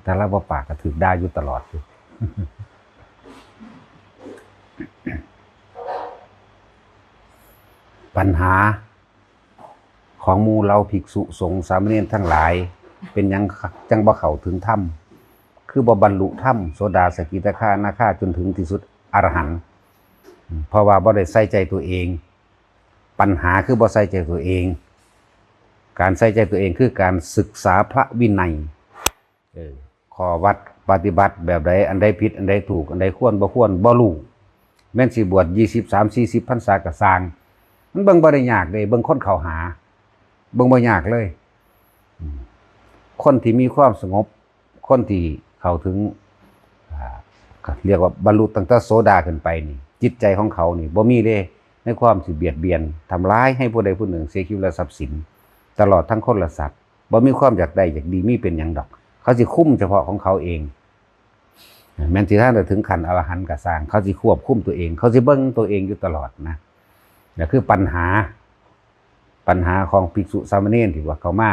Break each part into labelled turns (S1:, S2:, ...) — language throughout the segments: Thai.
S1: แต่ละว่าปากก็ถือได้อยู่ตลอดอยู่ปัญหาของหมู่เราภิกษุสงฆ์สามเณรทั้งหลายเป็นยังจังบ่เข้าถึงธรรมคือบ่บรรลุธรรมโสดาสกิทาคาอนาคาจนถึงที่สุดอรหันต์เพราะว่าบ่ได้ใส่ใจตัวเองปัญหาคือบ่ใส่ใจตัวเองการใส่ใจตัวเองคือการศึกษาพระวินัยข้อวัดปฏิบัติแบบใดอันใดผิดอันใดถูกอันใดควรบ่ควรบ่รู้แม่นสิบวช20 30 40พรรษาก็สร้างมันเบิ่งบ่ได้ยากเด้เบิ่งคนเข้าหาเบิ่งบ่ยากเลยคนที่มีความสงบคนที่เข้าถึงเรียกว่าบรรลุตั้งแต่โสดาขึ้นไปนี่จิตใจของเขานี่บ่มีเด้ในความสิเบียดเบียนทำร้ายให้ผู้ใดผู้หนึ่งเสียชีวิตและทรัพย์สินตลอดทั้งคนและสัตว์บ่มีความอยากได้อยากดีมีเป็นหยังดอกเขาสิคุมเฉพาะของเขาเองแม้นสิท่านจะถึงขั้นอรหันต์ก็สร้างเขาสิควบคุมตัวเองเขาสิเบิ่งตัวเองอยู่ตลอดนะนี่คือปัญหาของภิกษุสามเณรที่ว่าเขามา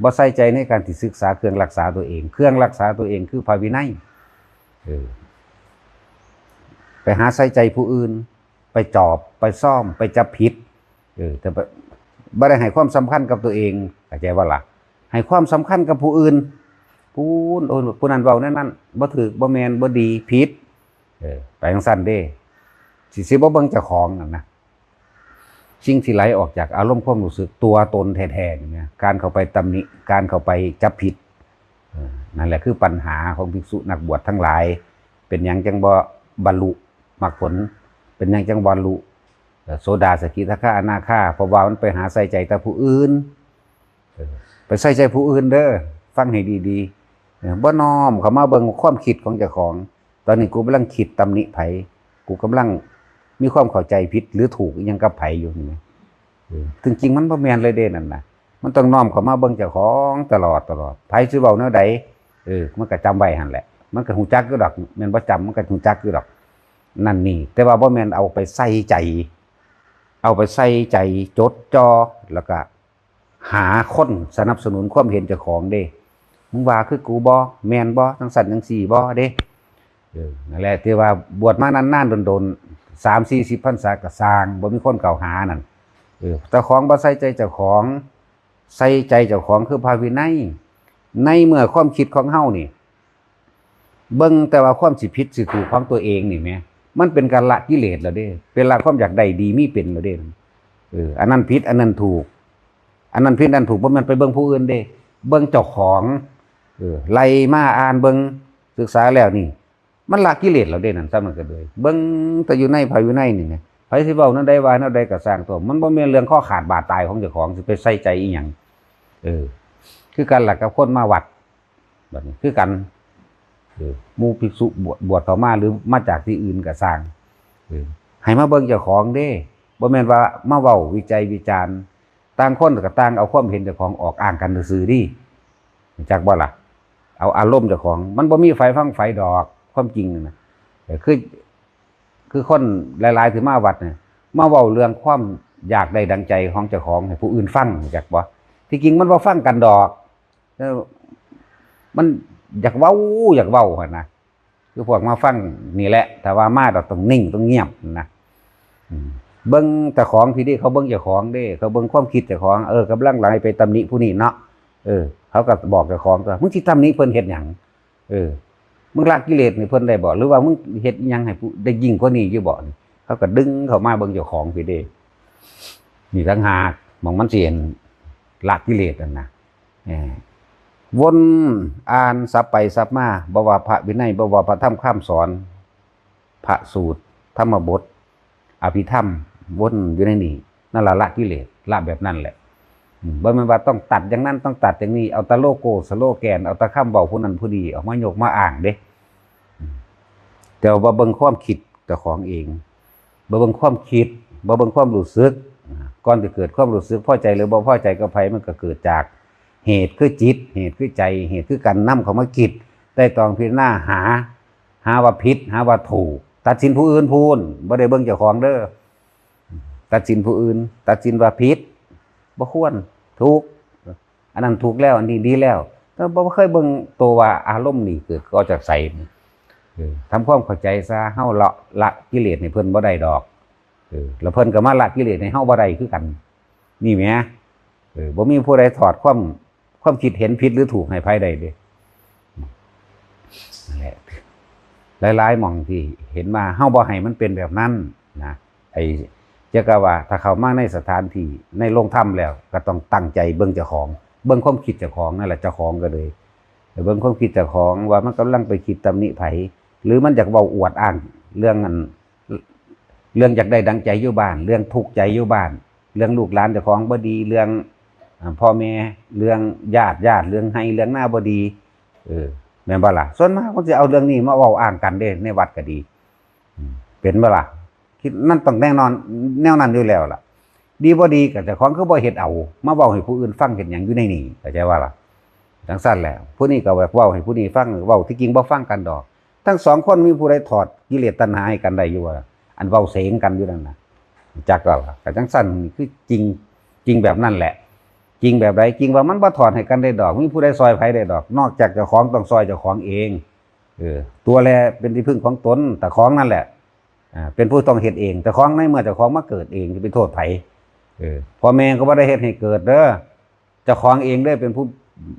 S1: บ่ใส่ใจในการที่ศึกษาเครื่องรักษาตัวเองเครื่องรักษาตัวเองคือพระวินัยไปหาใส่ใจผู้อื่นไปจอบไปซ่อมไปจับผิดแต่บ่ได้ให้ความสำคัญกับตัวเองเข้าใจว่าล่ะให้ความสำคัญกับผู้อื่นผู้นั้นเว้านั่นบ่ถูกบ่แม่นบ่ดีผิดไปจังซั่นเด้สิบ่เบิ่งเจ้าของนั่นนะสิ่งที่ไหลออกจากอารมณ์ความรู้สึกตัวตนแท้ๆเนี่ยการเข้าไปตำหนิการเข้าไปจับผิดนั่นแหละคือปัญหาของภิกษุนักบวชทั้งหลายเป็นหยังจังบ่บรรลุมรรคผลเป็นหยังจังบรรลุโสดาสกิทาคาอนาคาเพราะว่ามันไปหาใส่ใจแต่ผู้อื่นไปใส่ใจผู้อื่นเด้อฟังให้ดีๆบ่น้อมเข้ามาเบิ่งความคิดของเจ้าของตอนนี้กูกำลังคิดตำหนิไผกูกำลังมีความเข้าใจผิดหรือถูกยังกับไผอยู่นี่จริงๆมันบ่แม่นเลยเด้นั่นน่ะมันต้องน้อมเข้ามาเบิ่งเจ้าของตลอดไผสิเว้าแนวใดมันก็จำไว้หั่นแหละมันก็ฮู้จักอยู่ดอกแม่นบ่จำมันก็ฮู้จักอยู่ดอกนั่นนี่แต่ว่าบ่แม่นเอาไปใส่ใจจดจ่อแล้วก็หาคนสนับสนุนความเห็นเจ้าของเด้มึงว่าคือกูบ่แม่นบ่จังซั่นจังซี่บ่เด้นั่นแหละที่ว่าบวชมานานๆโดนๆ30-40พรรษาก็สร้างบ่มีคนกล่าวหานั่นเจ้าของบ่ใส่ใจเจ้าของใส่ใจเจ้าของคือพระวินัยในเมื่อความคิดของเฮานี่เบิ่งแต่ว่าความสิผิดสิถูกของตัวเองนี่แหมมันเป็นการละกิเลสแล้วเด้เป็นละความอยากได้ดีมีเป็นแล้วเด้อันนั้นผิดอันนั้นถูกอันนั้นผิดอันนั้นถูกบ่แม่นไปเบิ่งผู้อื่นเด้เบิ่งเจ้าของไล่มาอ่านเบิ่งศึกษาแล้วนี่มันละกิเลสแล้วเด้นั่นซ้ำนั่นก็เลยเบิ่งแต่อยู่ในภายอยู่ในนี่ไงไผสิเว้านั่นใดว่านั่นใดก็สร้างตัวมันบ่แม่นเรื่องข้อขาดบาดตายของเจ้าของสิไปใส่ใจอีหยังคือกันล่ะกับคนมาวัดบัดนี้คือกันหมู่ภิกษุบวชเข้ามาหรือมาจากที่อื่นก็สร้างให้มาเบิ่งเจ้าของเด้บ่แม่นว่ามาเว้าวิจัยวิจารณ์ต่างคนก็ต่างเอาความเห็นเจ้าของออกอ้างกันซื่อๆดิจักบ่ล่ะเอาอารมณ์เจ้าของมันบ่มีไฟฟังไฟดอกความจริงนะคือคนหลายๆที่มาวัดเนี่ยมาเว้าเรื่องความอยากได้ดังใจของเจ้าของให้ผู้อื่นฟังจักบ่ที่จริงมันบ่ฟังกันดอกมันอยากเว้าหั่นนะคือพวกมาฟังนี่แหละแต่ว่ามาต้องนิ่งต้องเงียบนะเบิ่งเจ้าของที่นี่เขาเบิ่งเจ้าของเด้เขาเบิ่งความคิดเจ้าของกำลังไหลไปตำหนิผู้นี้เนาะเขาก็บอกเจ้าของว่ามึงสิตำหนิเพิ่นเฮ็ดหยังมึงละกิเลสนี่เพิ่นได้บ่หรือว่ามึงเฮ็ดหยังให้ผู้ได้ยิ่งกว่านี้อยู่บ่เขาก็ดึงเข้ามาเบิ่งเจ้าของพี่เด้นี่ต่างหากมองมันสิเห็นละกิเลสนั่นนะวนอ่านซับไปซับมาบ่ว่าพระวินัยบ่ว่าพระธรรมคำสอนพระสูตรธรรมบทอภิธรรมวนอยู่ในนี้นั่นละกิเลสละแบบนั้นแหละบ่แม่นว่าต้องตัดอย่างนั้นต้องตัดอย่างนี้เอาแต่โลโก้สโลแกนเอาแต่คำเว้าผู้นั้นผู้นี้ออกมายกมาอ้างเด้แต่ว่าเบิ่งความคิดเจ้าของเองบ่เบิ่งความคิดบ่เบิ่งความรู้สึกก่อนจะเกิดความรู้สึกพอใจหรือบ่พอใจกับไผมันก็เกิดจากเหตุคือจิตเหตุคือใจเหตุคือการนำเข้ามาคิดได้ตองพิจารณาหาว่าผิดหาว่าถูกตัดสินผู้อื่นพูนบ่ได้เบิ่งเจ้าของเด้อตัดสินผู้อื่นตัดสินว่าผิดบ่ควรถูก อันนั้นถูกแล้วอันนี้ดีแล้วแต่บ่เคยเบิ่งตัวว่าอารมณ์นี่เกิดก็จากใส่ทำความเข้าใจซะเฮาละกิเลสให้เพิ่นบ่ได้ดอกแล้วเพิ่นก็มาละกิเลสให้เฮาบ่ได้คือกันนี่แหมบ่มีผู้ใดถอดความคิดเห็นผิดหรือถูกให้ไผได้เด้นั่นแหละหลายๆหม่องที่เห็นมาเฮาบ่ให้มันเป็นแบบนั้นนะไอ้จะก็ว่าถ้าเข้ามาในสถานที่ในโรงธรรมแล้วก็ต้องตั้งใจเบิ่งเจ้าของเบิ่งความคิดเจ้าของนั่นแหละเจ้าของก็เลยเบิ่งความคิดเจ้าของว่ามันกำลังไปคิดตำหนิไผหรือมันอยากเว้าอวดอ้างเรื่องนั้นเรื่องอยากได้ดังใจอยู่บ้านเรื่องทุกข์ใจอยู่บ้านเรื่องลูกหลานเจ้าของบ่ดีเรื่องพ่อแม่เรื่องญาติเรื่องให้เรื่องหน้าบ่ดีแม่นบ่ล่ะส่วนมากมันสิเอาเรื่องนี้มาเว้าอ้างกันเด้ในวัดก็ดีเป็นบ่ล่ะคิดนั่นต้องแน่นอนแนวนั้นอยู่แล้วล่ะดีบ่ดีก็เจ้าของคือบ่เฮ็ดเอามาเว้าให้ผู้อื่นฟังเฮ็ดหยังอยู่ในนี้เข้าใจว่าล่ะจังซั่นแหละผู้นี้ก็แบบเว้าให้ผู้นี้ฟังเว้าที่จริงบ่ฟังกันดอกทั้งสองคนมีผู้ใดถอดกิเลสตัณหาให้กันได้อยู่ว่าอันเว้าเสงกันอยู่นั่นน่ะจักก็ล่ะก็จังซั่นคือจริงแบบนั้นแหละจริงแบบใดจริงว่ามันบ่ถอดให้กันได้ดอกมีผู้ใดซอยไผได้ดอกนอกจากเจ้าของต้องซอยเจ้าของเองตัวแลเป็นที่พึ่งของตนแต่ของนั่นแหละเป็นผู้ต้องเฮ็ดเองแต่ของในเมื่อเจ้าของมาเกิดเองจะไปโทษไผพ่อแม่ก็บ่ได้เฮ็ดให้เกิดเด้อเจ้าของเองได้เป็นผู้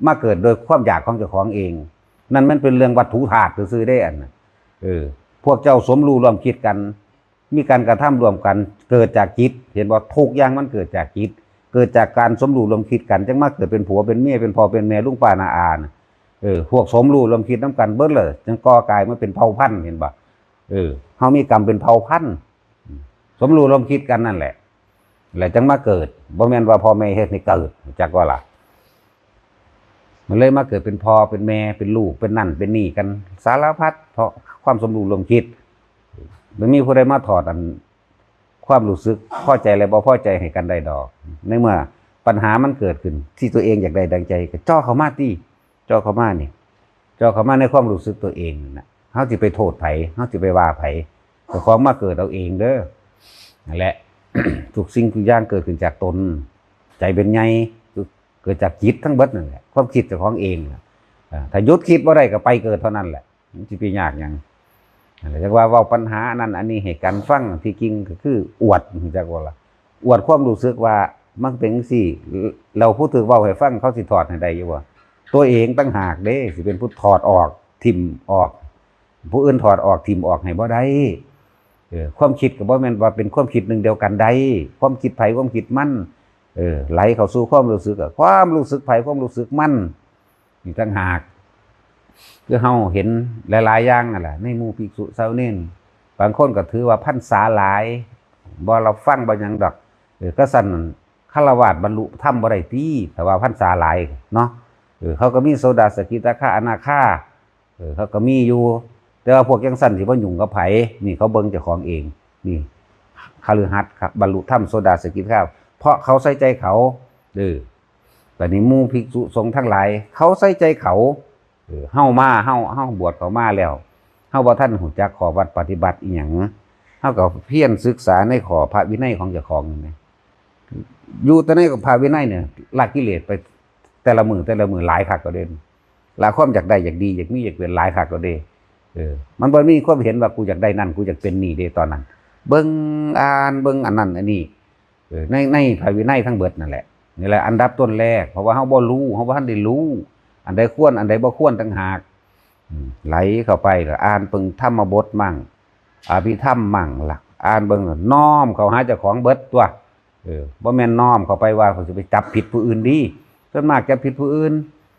S1: มาเกิดโดยความอยากของเจ้าของเองนั่นมันเป็นเรื่องวัตถุธาตุซื่อๆได้อันน่ะพวกเจ้าสมรู้ร่วมคิดกันมีการกระทำร่วมกันเกิดจากจิตเห็นบ่ทุกอย่างมันเกิดจากจิตเกิดจากการสมรู้ร่วมคิดกันจังมาเกิดเป็นผัวเป็นเมียเป็นพ่อเป็นแม่ลุงป้าน้าอาพวกสมรู้ร่วมคิดนำกันเบิดเลยจังก่อกลายมาเป็นเผ่าพันธุ์เห็นบ่เฮามีกรรมเป็นเผ่าพันธุ์สมรู้ร่วมคิดกันนั่นแหละแล้วจังมาเกิดบ่แม่นว่าพ่อแม่เฮ็ดให้เกิดจักว่าล่ะมันเลยมาเกิดเป็นพ่อเป็นแม่เป็นลูกเป็นนั่นเป็นนี่กันสารพัดเพราะความสมรู้ร่วมคิดมันมีผู้ใดมาถอดอันความรู้สึกพอใจและบ่พอใจให้กันได้ดอกในเมื่อปัญหามันเกิดขึ้นที่ตัวเองอยากได้ดังใจก็จ่อเข้ามาติจ่อเข้ามานี่จ่อเข้ามาในความรู้สึกตัวเองน่ะเฮาสิไปโทษไผเฮาสิไปว่าไผเจ้าของมาเกิดเอาเองเด้อนั่นแหละ ทุกสิ่งทุกอย่างเกิดขึ้นจากตนใจเป็นไงเกิดจากจิตทั้งเบิดนั่นแหละความคิดเจ้าของเองถ้าหยุดคิดบ่ได้ก็ไปเกิดเท่านั้นแหละมันสิไปยากหยังจักว่าเว้าปัญหานั้นอันนี้ให้กันฟังที่จริงก็คืออวดจักว่าล่ะอวดความรู้สึกว่ามันเป็นจังซี่เราผู้ถูกเว้าให้ฟังเขาสิถอดให้ได้อยู่บ่ตัวเองตั้งหากเด้สิเป็นผู้ถอดออกทิ่มออกผู้อื่นถอดออกทิ่มออกให้บ่ได้ความคิดก็บ่แม่นว่าเป็นความคิดหนึ่งเดียวกันได้ความคิดไผความคิดมันไหลเข้าสู่ความรู้สึกความรู้สึกไผความรู้สึกมันนี่ตั้งหากคือเฮาเห็นหลายๆอย่างนั่นแหละในหมู่ภิกษุสามเณรบางคนก็ถือว่าพรรษาหลายบ่เราฟังบ่หยังดอกก็สั่นฆราวาสบรรลุธรรมบ่ได้ติแต่ว่าพรรษาหลายเนาะเขาก็มีโสดาสกิทาคาอนาคาเขาก็มีอยู่แต่ว่าพวกยังสั่นสิบ่ยุ่งกับไผนี่เขาเบิ่งเจ้าของเองนี่คฤหัสถ์ครับบรรลุธรรมโสดาสกิทาคาเพราะเขาใส่ใจเขาบัดนี้หมู่ภิกษุสงฆ์ทั้งหลายเขาใส่ใจเขาเฮาบวชเขามาแล้วเฮาบ่ทันรู้จักข้อวัดปฏิบัติอีหยังเฮาก็เพียรศึกษาในข้อพระวินัยของเจ้าของนี่แหมอยู่แต่ในพระวินัยเนี่ยละกิเลสไปแต่ละมื้อหลายคักก็เด่นละความอยากได้อยากดีอยากมีอยากเป็นหลายคักก็เด้มันบ่มีความเห็นว่ากูอยากได้นั่นกูอยากเป็นนี่เด้ตอนนั้นเบิ่งอ่านเบิ่งอันนั้นอันนี้ในพระวินัยทั้งเบิดนั่นแหละนี่แหละอันดับต้นแรกเพราะว่าเฮาบ่รู้เฮาบ่ทันได้รู้อันใดควรอันใดบ่ควรต่างหากไหลเข้าไปก็อ่านเบิ่งธรรมบทมั่งอภิธรรมมั่งล่ะอ่านเบิ่งน้อมเข้าหาเจ้าของเบิดตัวบ่แม่นน้อมเข้าไปว่าเขาสิไปจับผิดผู้อื่นดีส่วนมากจับผิดผู้อื่น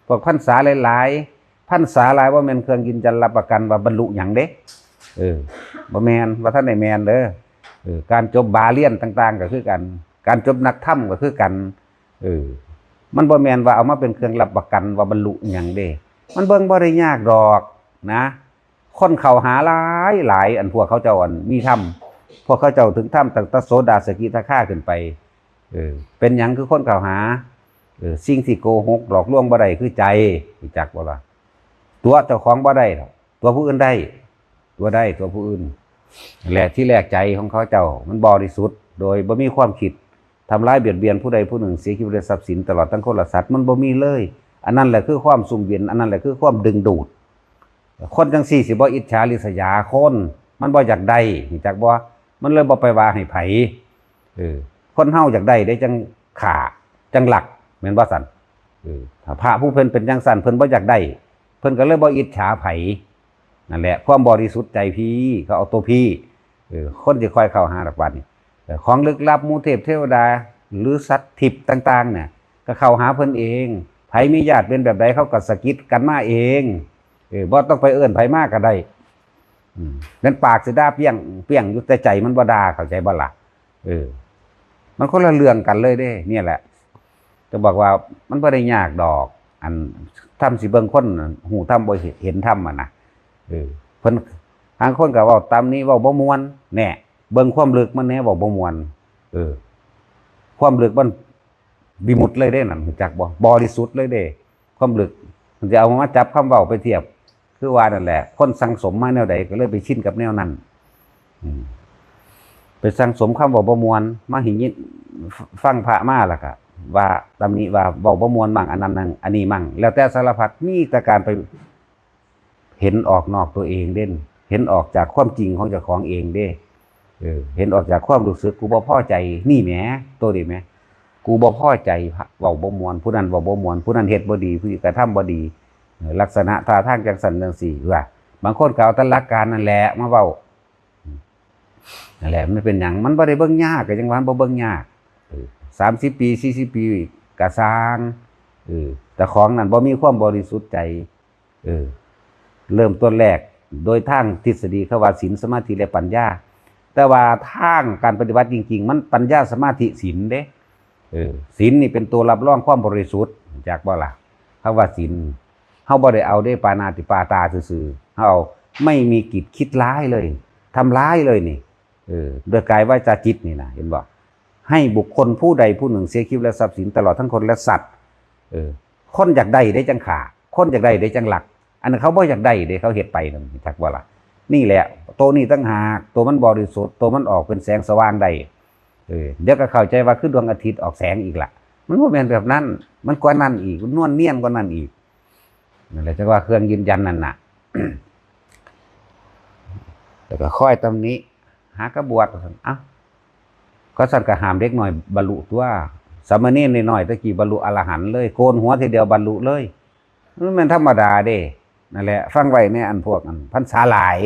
S1: พวกพรรษาหลายๆพรรษาหลายบ่แม่นเครื่องยืนยันรับประกันว่าบรรลุหยังเด้บ่แม่นว่าท่านได้แม่นเด้อการจบบาเลียนต่างๆก็คือกันการจบนักธรรมก็คือกันมันบ่แม่นว่าเอามาเป็นเครื่องรับประกันว่าบรรลุหยังเด้มันเบิ่งบ่ได้ยากดอกนะคนเข้าหาหลายอันพวกเขาเจ้าอันมีธรรมพวกเขาเจ้าถึงธรรมตั้งแต่โสดาสกิทาคาขึ้นไปเป็นหยังคือคนเข้าหาสิ่งที่โกหกหลอกลวงบ่ได้คือใจรู้จักบ่ล่ะตัวเจ้าของบ่ได้หรอกตัวผู้อื่นได้ตัวผู้อื่นแหละที่แรกใจของเขาเจ้ามันบริสุทธิ์โดยบ่มีความคิด ทำร้ายเบียดเบียนผู้ใดผู้หนึ่งเสียชีวิตและทรัพย์สินตลอดทั้งคนและสัตว์มันบ่มีเลยอันนั้นแหละคือความสุ่มเวียนอันนั้นแหละคือความดึงดูดคนจังสี่สิบ่อิจฉาริษยาคนมันบ่อยากได้จักบ่มันเลยบ่ไปว่าให้ไผคนเฮาอยากได้ได้จังขาจังหลักแม่นบ่สั่นถ้าพระผู้เพิ่นเป็นจังสั่นเพิ่นบ่อยากได้เพิ่นก็เลยบ่อิจฉาไผนั่นแหละความบริสุทธิ์ใจพี่เขาเอาตัวพี่คนสิค่อยเข้าหาดอกบัดนี้ของลึกลับหมู่เทพเทวดาหรือสัตว์ทิพย์ต่างๆเนี่ยก็เข้าหาเพิ่นเองไผมีญาติเป็นแบบใดเขาก็สะกิดกันมาเองบ่ต้องไปเอิ้นไผมาก็ได้นั่นปากสิด่าเปี้ยงเปี้ยงอยู่แต่ใจมันบ่ด่าเข้าใจบ่ล่ะมันคนละเรื่องกันเลยเด้เนี่ยแหละจะบอกว่ามันบ่ได้ยากดอกอันทำสิเบิ่งคนหูทำบ่เห็นทำอ่ะนะเพิ่นทางคนก็เว้าตามนี้เว้าบ่ม่วนแน่เบิ่งความลึกมันแน่เว้าบ่ม่วนความลึกมันบิมุดเลยเด้นั่นจักบ่บริสุทธิ์เลยเด้ความลึกมันจะเอามาจับคำเว้าไปเทียบคือว่านั่นแหละคนสังสมมาแนวใดก็เลยไปชินกับแนวนั้นไปสังสมคำเว้าบ่ม่วนมาหิยินฟังพระมาล่ะก็ว่าตำนี้ว่าเว้าบ่ม่วนมั่งอันนั้นนั่นอันนี้มั่งแล้วแต่สารพัดมีแต่การไปเห็นออกนอกตัวเองเด่นเห็นออกจากความจริงของเจ้าของเองเด้เห็นออกจากความรู้สึกกูบ่พอใจนี่แหมตัวนี้แหมกูบ่พอใจเว้าบ่ม่วนผู้นั้นเว้าบ่ม่วนผู้นั้นเฮ็ดบ่ดีผู้นี้กระทำบ่ดีลักษณะท่าทางจังซั่นจังซี่ว่าบางคนก็เอาแต่หลักการนั่นแหละมาเว้านั่นแหละมันเป็นหยังมันบ่ได้เบิ่งยากก็จังว่าบ่เบิ่งยาก30 ปี40 ปีก็สร้างแต่ของนั้นบ่มีความบริสุทธิ์ใจเริ่มต้นแรกโดยทางทฤษฎีเขาว่าศีลสมาธิและปัญญาแต่ว่าทางการปฏิบัติจริงๆมันปัญญาสมาธิศีลเด้ศีลนี่เป็นตัวรับรองความบริสุทธิ์จากบ่ล่ะคำว่าศีลเฮาบ่ได้เอาได้ปานาติปาตาซื่อๆเฮาไม่มีกิจคิดร้ายเลยทำร้ายเลยนี่โดยกายวาจาจิตนี่นะเห็นบ่ให้บุคคลผู้ใดผู้หนึ่งเสียชีวิตและทรัพย์สินตลอดทั้งคนและสัตว์คนอยากได้ได้จังขาคนอยากได้ได้จังหลักอันนั้นเขาบ่อยากได้เด้เขาเฮ็ดไปนั่นจักบ่ล่ะนี่แหละตัวนี้ตั้งหากตัวมันบริสุทธิ์ตัวมันออกเป็นแสงสว่างได้เดี๋ยวก็เข้าใจว่าคือดวงอาทิตย์ออกแสงอีกล่ะมันบ่แม่นแบบนั้นมันกว่านั้นอีกนวลเนียนกว่านั้นอีกนั่นแหละจังว่าเครื่องยืนยันนั่นน่ะ แล้วก็ค่อยตำนี้หากระบวชเอ้าก็สั่นก็ห้ามเด็กหน่อยบรรลุตัวสามเณรน้อยๆตะกี้บรรลุอรหันต์เลยโกนหัวทีเดียวบรรลุเลยมันธรรมดาเด้นั่นแหละฟังไว้ในอันพวกนั้นพรรษาหลาย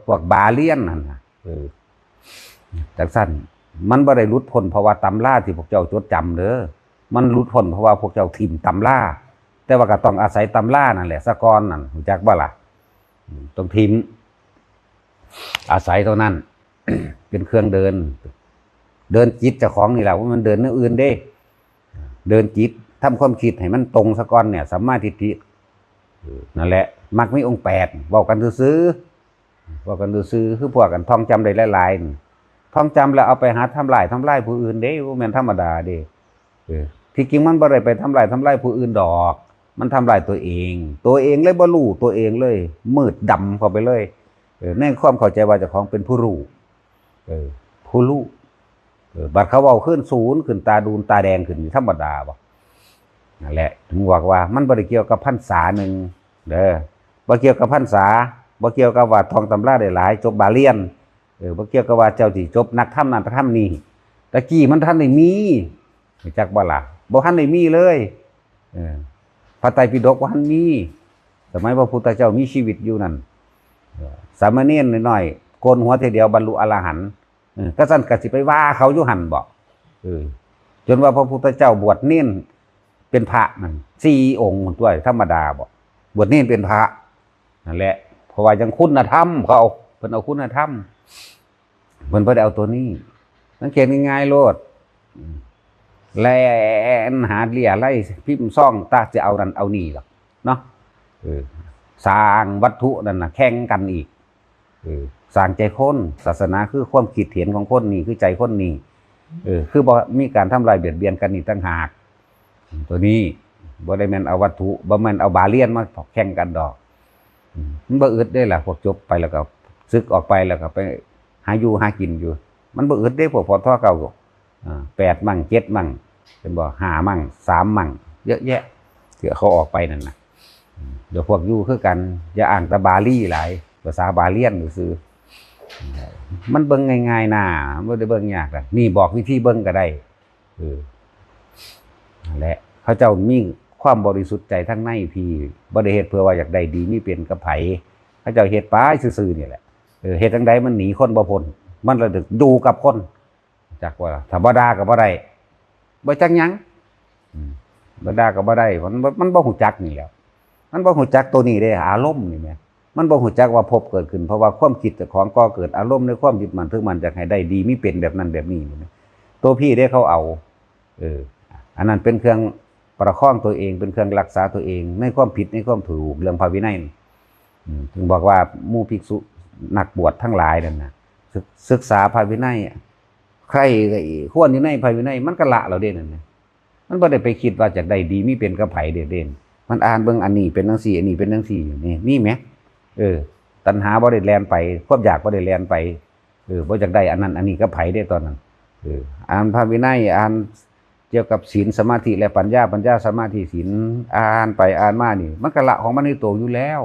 S1: พวกบาเลียนนั่นน่ะจังซั่นมันบ่ได้หลุดพ้นเพราะว่าตำราที่พวกเจ้าจดจำเด้อมันหลุดพ้นเพราะว่าพวกเจ้าทิ่มตำราแต่ว่าก็ต้องอาศัยตำรานั่นแหละซะก่อนนั่นรู้จักบ่ล่ะต้องทิ่มอาศัยเท่านั้น เป็นเครื่องเดินจิตเจ้าของนี่แหละว่ามันเดินเนื้ออื่นเด้เดินจิตทำความคิดให้มันตรงซะก่อนเนี่ยสัมมาทิฏฐินั่นแหละมักมีองค์8บอกกันซื่อคือพวกกันท่องจำได้หลายๆท่องจำแล้วเอาไปหาทำลายผู้อื่นเด้บ่แม่นธรรมดาเด้ที่จริงมันบ่ได้ไปทำลายผู้อื่นดอกมันทำลายตัวเองเลยบ่รู้ตัวเองเลยมืดดำเข้าไปเลยในความเข้าใจว่าเจ้าของเป็นผู้รู้ผู้รู้บัดเขาเว้าขึ้นศูนย์ขึ้นตาดูนตาแดงขึ้นธรรมดาบ่นั่นแหละถึงบอกว่ามันบ่ได้เกี่ยวกับพรรษาหนึ่งเด้อบ่เกี่ยวกับพรรษาบ่เกี่ยวกับว่าท่องตำราได้หลายจบบาเลียนบ่เกี่ยวกับว่าเจ้าสิจบนักธรรมนั้นธรรมนี้ตะกี้มันทันได้มีจักบ่ล่ะบ่ทันได้มีเลยพระไตรปิฎกบ่ทันมีสมัยพระพุทธเจ้ามีชีวิตอยู่นั่นสามเณรน้อยๆโกนหัวทีเดียวบรรลุอรหันต์ก็สั่นก็สิไปว่าเขาอยู่หั่นบ่จนว่าพระพุทธเจ้าบวชเน้นเป็นพระนั่น4 องค์ตัวธรรมดาบ่บวชเน้นเป็นพระนั่นแหละเพราะว่ายังคุณธรรมเขาเอาเพิ่นเอาคุณธรรมเพิ่นบ่ได้เอาตัวนี้สังเกตง่ายๆโลดแลนหาเลี่ยไล่พิมพ์ซ่องตาจะเอานั่นเอานี่หรอกเนาะสร้างวัตถุนั่นน่ะแข่งกันอีกสร้างใจคนศาสนาคือความคิดเห็นของคนนี่คือใจคนนี่คือบ่มีการทำลายเบียดเบียนกันนี่ต่างหากตัวนี้บ่ได้แม่นเอาวัตถุบ่แม่นเอาบาเลียนมาแข่งกันดอกมันบ่อึดได้ล่ะพวกจบไปแล้วก็ศึกออกไปแล้วก็ไปหาอยู่หากินอยู่มันบ่อึดได้พวกพอท่อเก่า 8 มั่ง 7 มั่งเป็นบ่5 มั่ง 3 มั่งเยอะแยะเดี๋ยวเขาออกไปนั่นนะเดี๋ยวพวกอยู่คือกันอย่าอ่านตะบาลีหลายภาษาบาเลียนซื่อมันเบิ่งง่ายๆน่ะบ่ได้เบิ่งยากล่ะนี่บอกวิธีเบิ่งก็ได้นั่นแหละเขาเจ้ามีความบริสุทธิ์ใจทั้งในพี่บ่ได้เฮ็ดเพื่อว่าอยากได้ดีมีเป็นกับไผเขาเจ้าเฮ็ดไปซื่อๆนี่แหละเฮ็ดจังไดมันหนีคนบ่พ้นมันระดึกอยู่กับคนจักว่าถ้าบ่ด่าก็บ่ได้บ่จักหยังบ่ด่าก็บ่ได้มันบ่ฮู้จักนี่แหละมันบ่ฮู้จักตัวนี้เด้อารมณ์นี่แหมมันบ่ฮู้จักว่าภพเกิดขึ้นเพราะว่าความคิดเจ้าของก่อเกิดอารมณ์ในความยึดมั่นถือมั่นอยากให้ได้ดีมีเป็นแบบนั้นแบบนี้นี่ตัวพี่ได้เขาเอาอันนั้นเป็นเครื่องประคองตัวเองเป็นเครื่องรักษาตัวเองในความผิดในความถูกเรื่องพระวินัยถึงบอกว่าหมู่ภิกษุนักบวชทั้งหลายนั่นนะศึกษาพระวินัยใครควรอยู่ในพระวินัยมันก็ละเราเด่นนั่นมันบ่ได้ไปคิดว่าจากได้ดีมีเป็นกับไผเด่นมันอ่านเบิ่งอันนี้เป็นจังซี่อันนี้เป็นจังซี่นี่มีไหมตัณหาบ่ได้แล่นไปความอยากบ่ได้แล่นไปบ่จากได้อันนั้นอันนี้กับไผได้ตอนนั้นอ่านพระวินัยอ่านเกี่ยวกับศีลสมาธิและปัญญาสมาธิศีลอ่านไปอ่านมานี่มันก็ละของมันในตัวอยู่แล้ว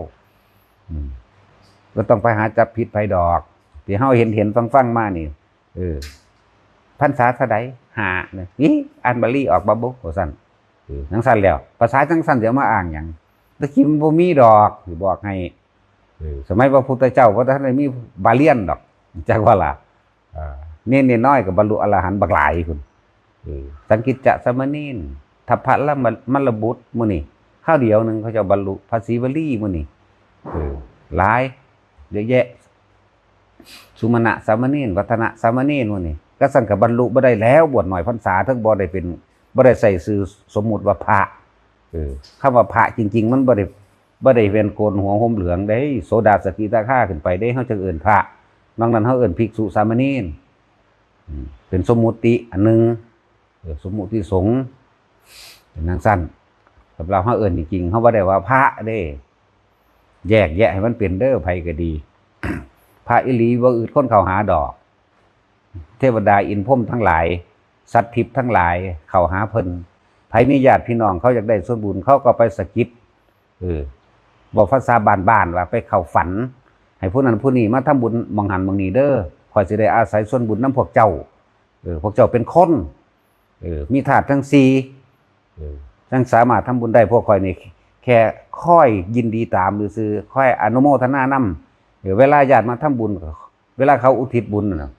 S1: ก็ต้องไปหาจับผิดไผดอกที่เฮาเห็นฟังมานี่พรรษาเท่าใด5นี่อ่านบาลีออกบ่บ่ซั่นจังซั่นแล้วภาษาจังซั่นเดี๋ยวมาอ้างหยังตะกี้มันบ่มีดอกสิบอกให้สมัยพระพุทธเจ้าบ่ทันได้มีบาเลียนดอกจักว่าล่ะเน้นน้อยก็บรรลุอรหันต์บักหลายพุ่นสังกิจจะสมณีนทัพพะละมลบุตรมื้อนี้ข้าวเดียวนึงเขาจะบรรลุภาษีวลีมื้อนี้หลายเยอะแยะสุมาณะสามเณรวัฒนะสามเณรมื้อนี้ก็สั่นก็บรรลุบ่ได้แล้วบวชหน่อยพรรษาทั้งบ่ได้เป็นบ่ได้ใส่ชื่อสมมุติว่าพระคำว่าพระจริงๆมันบ่ได้เป็นโกนหัวห่มเหลืองได้โสดาสกิทาคาขึ้นไปได้เฮาจึงเอิ้นพระนอกนั้นเฮาเอิ้นภิกษุสามเณรเป็นสมมุติอันนึงสมมุติสงฆ์เป็นจังซั่นสำหรับเฮาเอิ้นจริงๆเฮาบ่ได้ว่าพระเด้แยกแยะให้มันเป็นเด้อไผก็ดี พระอีหลีบ่อึดคนเข้าหาดอกเทวดาอินพรหมทั้งหลายสัตว์ทิพย์ทั้งหลายเข้าหาเพิ่นไผมีญาติพี่น้องเขาอยากได้ส่วนบุญเขาก็ไปสะกิดบอกภาษาบ้านๆว่าไปเข้าฝันให้ผู้นั้นผู้นี้มาทำบุญมองหันมองนี้เด้อข่อยสิได้อาศัยส่วนบุญนำพวกเจ้าพวกเจ้าเป็นคนมีธาตุทั้ง4ทั้งสามารถทำบุญได้พวกข่อยนี่แค่ค่อยยินดีตามซื่อค่อยอนุโมทนานำเวลาญาติมาทำบุญเวลาเขาอุทิศบุญน่ะ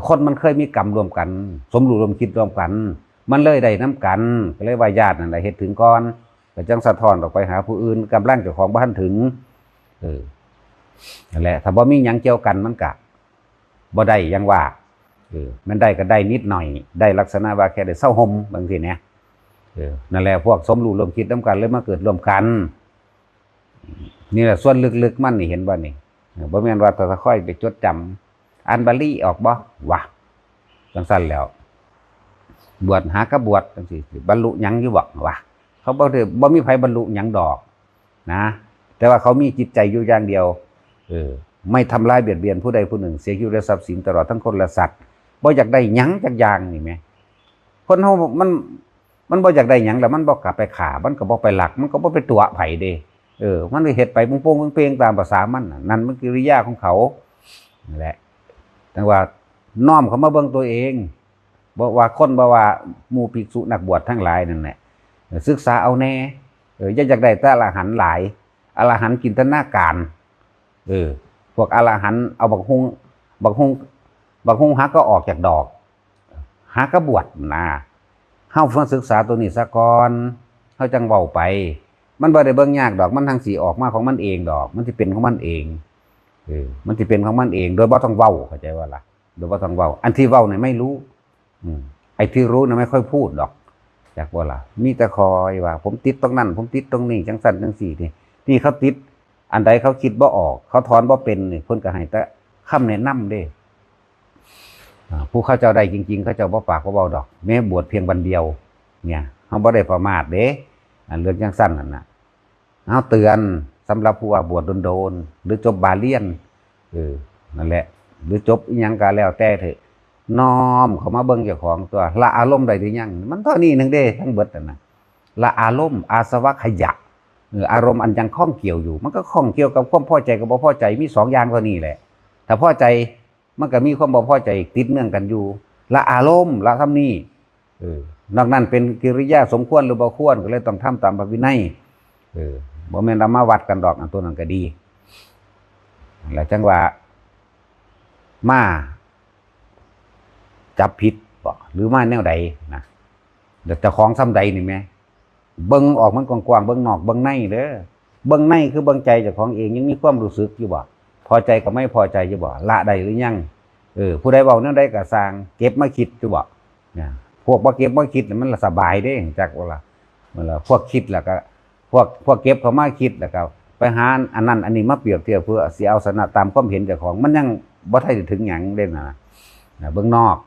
S1: คนมันเคยมีกรรมรวมกันสมรู้ร่วมคิดรวมกันมันเลยได้น้ำกันก็เลยว่าญาตินั่นแหละเฮ็ดถึงก่อนก็จังสะท้อนออกไปหาผู้อื่นกำลังเจ้าของบ่ทันถึงนั่นแหละถ้าบ่มีหยังเกี่ยวกันมันก็บ่ได้ยังว่ามันได้ก็ได้นิดหน่อยได้ลักษณะว่าแค่ได้เศร้าห่มบางทีเนี่ยนั่นแหละพวกสมรู้ร่วมคิดร่วมกันเลยมาเกิดร่วมกันนี่แหละส่วนลึกๆมันนี่เห็นบ่นี่บ่แม่นว่าถ้าค่อยไปจดจำอ่านบาลีออกบ่วะจังซั่นแล้วบวชหากระบวชจังซี่บรรลุหยังอยู่บ่วะเขาบ่มีไผบรรลุหยังดอกนะแต่ว่าเขามีจิตใจอยู่อย่างเดียวไม่ทำลายเบียดเบียนผู้ใดผู้หนึ่งเสียชีวิตและทรัพย์สินตลอดทั้งคนและสัตว์บ่อยากได้หยังจักอย่างนี่แหมคนเฮามันบ่อยากได้หยังแล้วมันบ่กลับไปฆ่ามันก็บ่ไปลักมันก็บ่ไปตัวไผเด้มันเฮ็ดไปโป่งๆเป้งๆตามภาษามันนั่นมันกิริยาของเขานั่นแหละแต่ว่าน้อมเขามาเบิ่งตัวเองบ่ว่าคนบ่ว่าหมู่ภิกษุนักบวชทั้งหลายนั่นแหละศึกษาเอาแน่อยากได้แต่อรหันต์หลายอรหันต์จินตนาการพวกอรหันต์เอาบักฮุงหักก็ออกจากดอกหักก็บวชนะเฮาศึกษาตัวนี้ซะก่อนเฮาจังเว้าไปมันบ่ได้เบิ่งยากดอกมันทางสิออกมาของมันเองดอกมันสิเป็นของมันเองมันสิเป็นของมันเองโดยบ่ต้องเว้าเข้าใจว่าล่ะโดยบ่ต้องเว้าอันที่เว้าเนี่ยไม่รู้ไอ้ที่รู้เนี่ยไม่ค่อยพูดดอกจากว่าล่ะมีแต่คอยว่าผมติดตรงนั้นผมติดตรงนี้จังซั่นจังซี่นี่เขาติดอันใดเขาคิดบ่ออกเขาถอนบ่เป็นนี่เพิ่นก็ให้แต่คำแนะนำเด้ผู้เขาเจ้าได้จริงๆเขาเจ้าบ่ปากบ่เว้าดอกแม้บวชเพียงวันเดียวเนี่ยเฮาบ่ได้ประมาทเด้เรื่องจังซั่นนั่นน่ะเฮาเตือนสำหรับผู้ว่าบวชโดนๆหรือจบบาเลียนนั่นแหละหรือจบอีหยังก็แล้วแต่เถอะ น้อมเข้ามาเบิ่งเจ้าของตัวละอารมณ์ได้หรือยังมันเท่านี้นึงเด้ทั้งเบิดน่ะละอารมณ์อาสวะขยะอารมณ์อันยังข้องเกี่ยวอยู่มันก็ข้องเกี่ยวกับความพอใจกับบ่พอใจมี2อย่างเท่านี้แหละถ้าพอใจมันก็มีความบ่พอใจติดเนื่องกันอยู่ละอารมณ์ละทำนี้นอกนั้นเป็นกิริยาสมควรหรือบ่ควรก็เลยต้องทำตามพระวินัยบ่แม่นเอามาวัดกันดอกอันตัวนั้นก็ดีแล้วจังว่ามาจับผิดบ่หรือมาแนวใดนะเดี๋ยวเจ้าของซ้ำใดนี่แม่เบิ่งออกมันกว้างๆเบิ่งนอกเบิ่งในเด้อเบิ่งในคือเบิ่งใจเจ้าของเองยังมีความรู้สึกอยู่บ่พอใจกับไม่พอใจอยู่บ่ละได้หรือยังผู้ใดเว้าแนวใดก็สร้างเก็บมาคิดอยู่บ่เนี่ยพวกบ่เก็บบ่คิดมันละสบายเด้จักว่าล่ะมันละพวกคิดแล้วก็พวกเก็บเข้ามาคิดแล้วก็ไปหาอันนั้นอันนี้มาเปรียบเทียบเพื่อสิเอาชนะตามความเห็นเจ้าของมันยังบ่ทันถึงหยังเด้นะเบิ่งนอก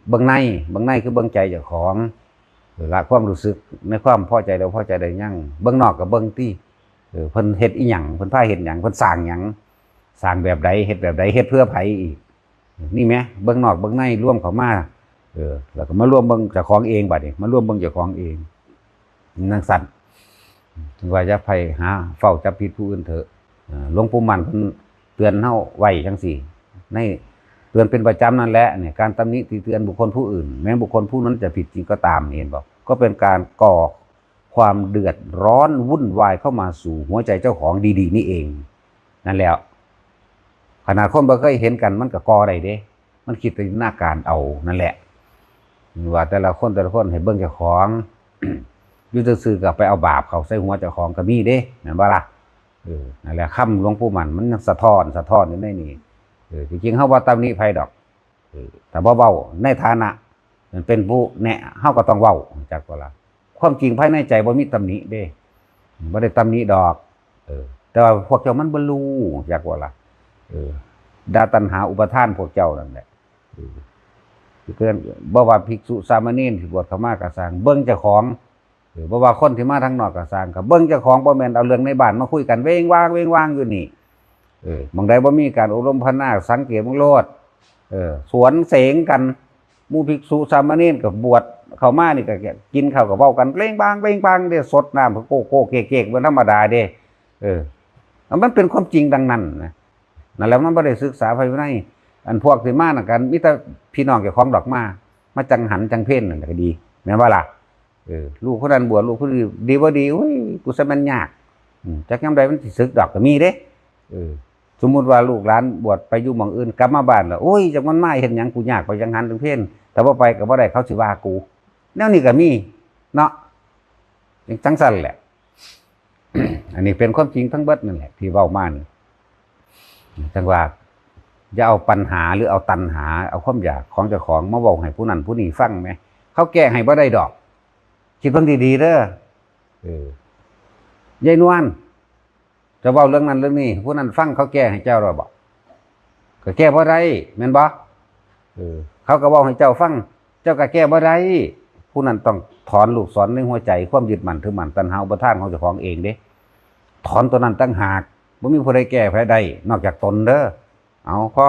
S1: เบิ่งในคือเบิ่งใจเจ้าของละความรู้สึกในความพอใจเราพอใจได้ยังเบิ่งนอกกับเบิ่งที่เพิ่นเฮ็ดอีหยังเพิ่นพาเฮ็ดหยังเพิ่นสร้างหยังสร้างแบบใดเฮ็ดแบบใดเฮ็ดเพื่อไผอีกนี่แหมเบิ่งนอกเบิ่งในร่วมเข้ามาแล้วก็มาร่วมเบิ่งเจ้าของเองบัดนี้มาร่วมเบิ่งเจ้าของเองนั่งสั่นถึงว่าจะไผหาเฝ้าจับผิดผู้อื่นเถอะหลวงปู่มั่นเพิ่นเตือนเฮาไว้จังซี่ในเตือนเป็นประจำนั่นแหละเนี่ยการตำหนิติเตือนบุคคลผู้อื่นแม้บุคคลผู้นั้นจะผิดจริงก็ตามเห็นบอกก็เป็นการก่อความเดือดร้อนวุ่นวายเข้ามาสู่หัวใจเจ้าของดีๆนี่เองนั่นแล้วขนาดคนบ่เคยเห็นกันมันก็ก่อได้เด้มันคิดไปหน้าการเอานั่นแหละว่าแต่ละคนให้เบิ่งเจ้าของอยู่ซื่อๆก็ไปเอาบาปเขาใส่หัวเจ้าของก็มีเด้แม่นบ่ล่ะนั่นแหละคำหลวงปู่มั่นมันสะท้อนอยู่ในนี้จริงๆเฮาบ่ตำหนิไผดอกแต่บ่เว้าในฐานะมันเป็นผู้แนะเฮาก็ต้องเว้าจักว่าล่ะความจริงภายในใจบ่มีตำหนิเด้บ่ได้ตำหนิดอกแต่ว่าพวกเจ้ามันบ่รู้จักว่าล่ะดาตัณหาอุปทานพวกเจ้านั่นแหละเกินบ่ว่าภิกษุสามเณรที่บวชเข้ามาก็สร้างเบิ่งเจ้าของบ่ว่าคนที่มาทางนอกก็สร้างก็เบิ่งเจ้าของบ่แม่นเอาเรื่องในบ้านมาคุยกันเว้งว้างอยู่นี่บางใดบ่มีการอบรมพัฒนาสังเกตมึงโลดสวนเสงกันหมู่ภิกษุสามเณรก็บวชเข้ามานี่ก็กินข้าวก็เว้ากันเว้งบางเด้สดน้ำโกเก๊กๆบ่ธรรมดาเด้มันเป็นความจริงดังนั้นนะนั่นแหละมันบ่ได้ศึกษาภายในอันพวกที่มานั่นกันมีแต่พี่น้องเจ้าของดอกมาจังหันจังเพ่นนั่นก็ดีแม่นบ่ล่ะลูกคนนั้นบวชลูกคนนี้ดีบ่ดีโอ้ยกูซะมันยากจักยามใดมันสิศึกดอกก็มีเด้สมมุติว่าลูกหลานบวชไปอยู่หม้องอื่นกลับมาบ้านแล้วโอ้ยจักมันมาเฮ็ดหยังกูยากไปจังหันจังเพ่นแต่บ่ไปก็บ่ได้เขาสิว่ากูแนวนี้ก็มีเนาะจังซั่นแหละ อันนี้เป็นความจริงทั้งเบิดนั่นแหละที่เว้ามานี่จังว่าอย่าเอาปัญหาหรือเอาตัณหาเอาความอยากของเจ้าของมาเว้าให้ผู้นั้นผู้นี้ฟังแหมเขาแก้ให้บ่ได้ดอกคิดเบิ่งดีๆเด้อยายนวลจะเว้าเรื่องนั้นเรื่องนี้ผู้นั้นฟังเขาแก้ให้เจ้าหรอบ่ก็แก้บ่ได้แม่นบ่เขาก็เว้าให้เจ้าฟังเจ้าก็แก้บ่ได้ผู้นั้นต้องถอนลูกศรในหัวใจความยึดมั่นถือมั่นตัณหาอุปทานของเจ้าของเองเด้ถอนตัวนั้นตั้งหากบ่มีผู้ใดแก้ไผได้นอกจากตนเด้อเอาพ่อ